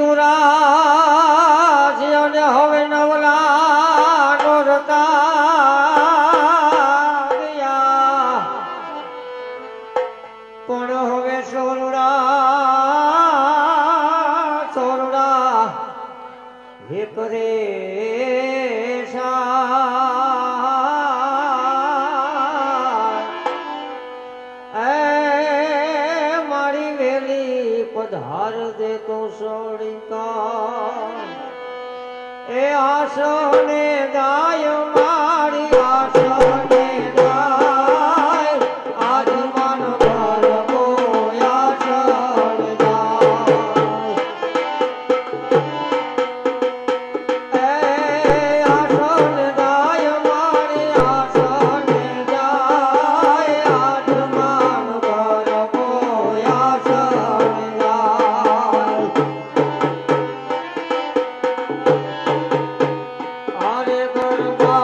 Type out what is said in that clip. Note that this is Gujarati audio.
ઋતુરાજ અને હવે નવલા નોરતા ગયા પણ હવે સોરડા હે પરેશાન મારી વેલી પધાર દે તો સોડિકા એ આસને ગાય મારી આસને ગાય આજ મન ભર આસન જાય આસન ગાય મારી આસન જાય આજ મન ભર આસન જાય અરે ગરબા